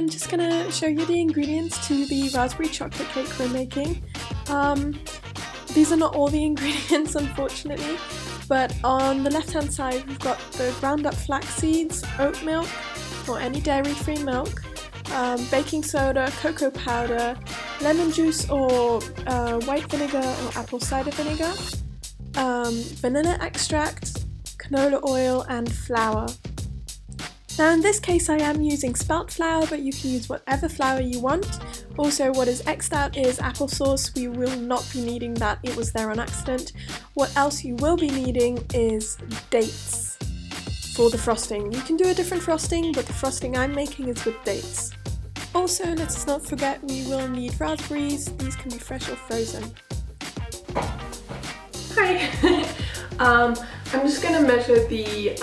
I'm just gonna show you the ingredients to the raspberry chocolate cake we're making. These are not all the ingredients, unfortunately, but on the left hand side we've got the ground up flax seeds, oat milk or any dairy-free milk, baking soda, cocoa powder, lemon juice or white vinegar or apple cider vinegar, vanilla extract, canola oil and flour. Now in this case I am using spelt flour, but you can use whatever flour you want. Also, what is X'd out is applesauce. We will not be needing that, it was there on accident. What else you will be needing is dates for the frosting. You can do a different frosting, but the frosting I'm making is with dates. Also, let's not forget we will need raspberries. These can be fresh or frozen. Hi! I'm just going to measure the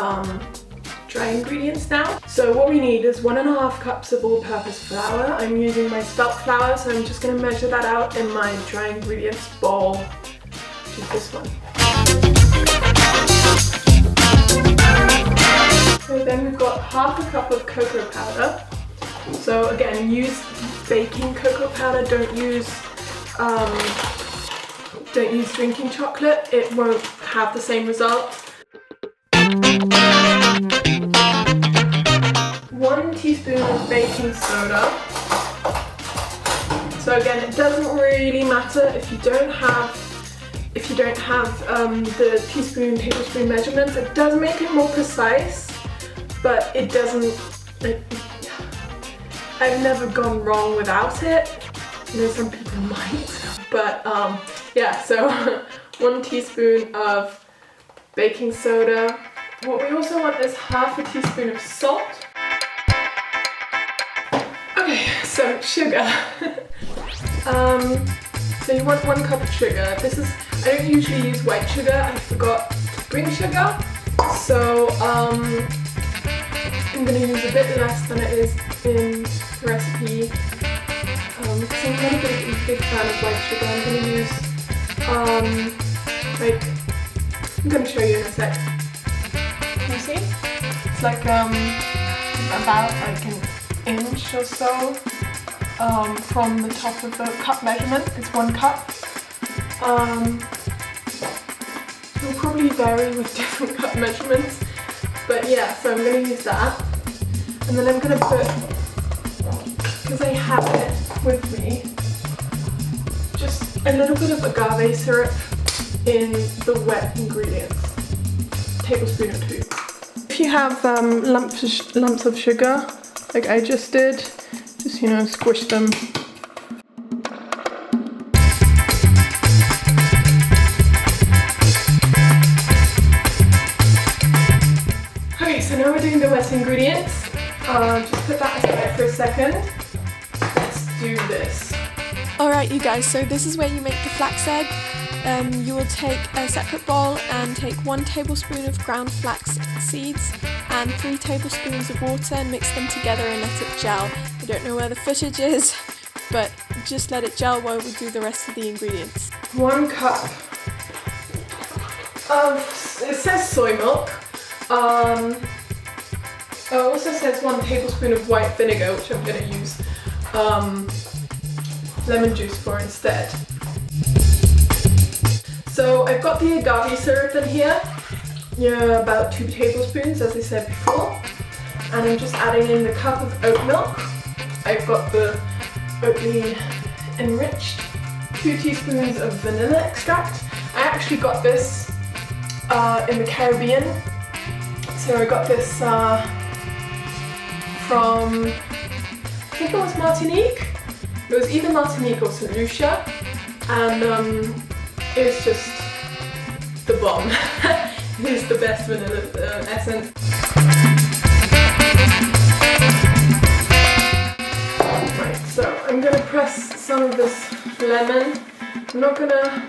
dry ingredients now. So what we need is 1.5 cups of all-purpose flour. I'm using my spelt flour, so I'm just going to measure that out in my dry ingredients bowl, which is this one. So then we've got 1/2 cup of cocoa powder. So again, use baking cocoa powder, don't use drinking chocolate, it won't have the same result. 1 teaspoon of baking soda. So again, it doesn't really matter if you don't have the teaspoon, tablespoon measurements. It does make it more precise, but it doesn't. I've never gone wrong without it. I know some people might, but yeah. So 1 teaspoon of baking soda. What we also want is 1/2 teaspoon of salt. Okay, so sugar. So you want 1 cup of sugar. I don't usually use white sugar. I forgot to bring sugar, so I'm going to use a bit less than it is in the recipe. Because I'm not a big fan of white sugar. I'm going to use I'm going to show you in a sec. Can you see? It's like about like an inch or so from the top of the cup measurement. It's 1 cup. It will probably vary with different cup measurements, but yeah, so I'm going to use that. And then I'm going to put, because I have it with me, just a little bit of agave syrup in the wet ingredients. Tablespoon or 2. If you have lumps of sugar, like I just did, just, you know, squish them. Okay, so now we're doing the wet ingredients. Just put that aside for a second. Let's do this. Alright you guys, so this is where you make the flax egg. You will take a separate bowl and take 1 tablespoon of ground flax seeds and 3 tablespoons of water and mix them together and let it gel. I don't know where the footage is, but just let it gel while we do the rest of the ingredients. 1 cup of, it says soy milk. It also says 1 tablespoon of white vinegar, which I'm going to use lemon juice for instead. So I've got the agave syrup in here, about 2 tablespoons as I said before, and I'm just adding in the cup of oat milk. I've got the oatly enriched, 2 teaspoons of vanilla extract. I actually got this in the Caribbean, so I got this from, I think it was Martinique. It was either Martinique or St. Lucia, and it was just the bomb. It is the best vanilla essence. Right, so I'm going to press some of this lemon. I'm not going to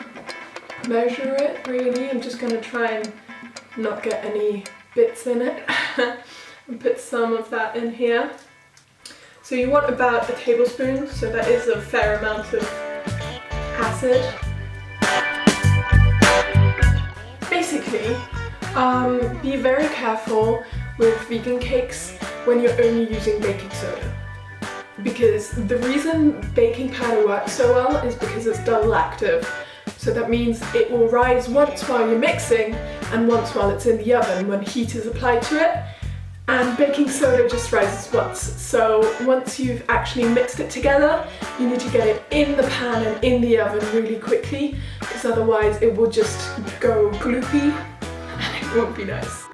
measure it really, I'm just going to try and not get any bits in it. And put some of that in here. So you want about 1 tablespoon, so that is a fair amount of acid. Basically, be very careful with vegan cakes when you're only using baking soda. because the reason baking powder works so well is because it's double active. So that means it will rise once while you're mixing and once while it's in the oven when heat is applied to it. And baking soda just rises once. So once you've actually mixed it together, you need to get it in the pan and in the oven really quickly, because otherwise it will just go gloopy and it won't be nice.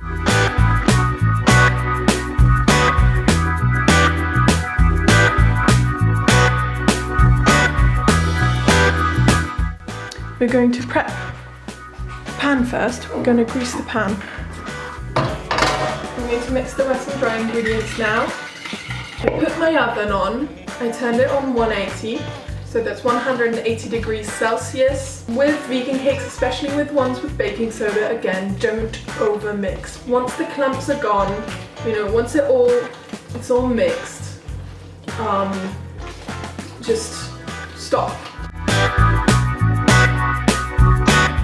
We're going to prep the pan first. We're going to grease the pan. I'm going to mix the wet and dry ingredients now. I put my oven on. I turned it on 180, so that's 180 degrees Celsius. With vegan cakes, especially with ones with baking soda, again, don't over mix. Once the clumps are gone, you know, once it's all mixed, just stop.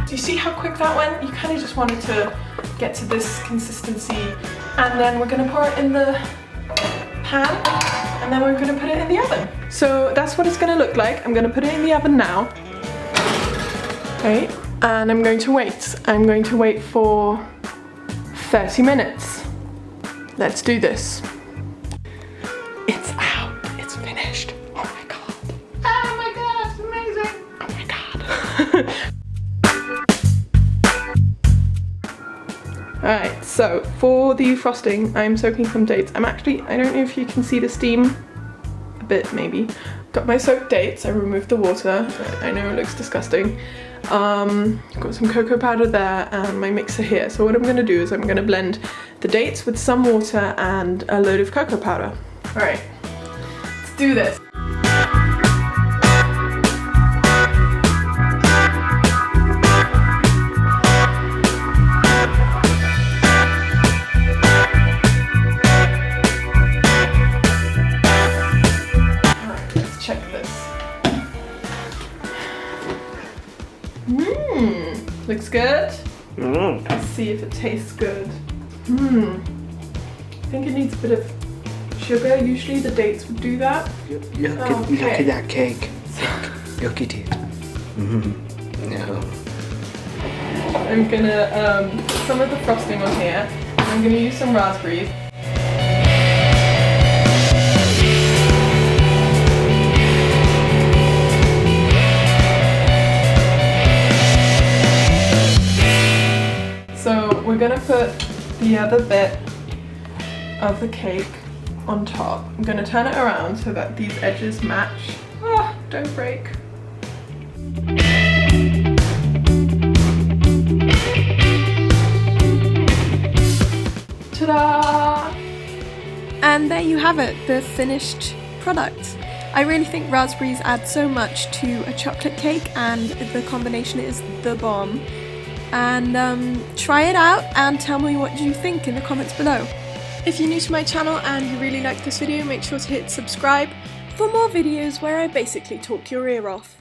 Do you see how quick that went? You kind of just wanted to get to this consistency, and then we're going to pour it in the pan, and then we're going to put it in the oven. So that's what it's going to look like. I'm going to put it in the oven now. Okay, and I'm going to wait. I'm going to wait for 30 minutes. Let's do this. It's out. It's finished. Oh my god. Oh my god, it's amazing. Oh my god. Alright, so for the frosting, I'm soaking some dates. I don't know if you can see the steam, a bit maybe. Got my soaked dates, I removed the water. I know it looks disgusting. Got some cocoa powder there and my mixer here. So what I'm gonna do is I'm gonna blend the dates with some water and a load of cocoa powder. Alright, let's do this. Looks good. Let's see if it tastes good. I think it needs a bit of sugar. Usually the dates would do that. Look at that cake. Look at it. No. I'm gonna put some of the frosting on here. I'm gonna use some raspberries. So we're gonna put the other bit of the cake on top. I'm gonna turn it around so that these edges match. Ah, don't break. Ta-da! And there you have it, the finished product. I really think raspberries add so much to a chocolate cake, and the combination is the bomb. And try it out and tell me what you think in the comments below. If you're new to my channel and you really like this video, make sure to hit subscribe for more videos where I basically talk your ear off.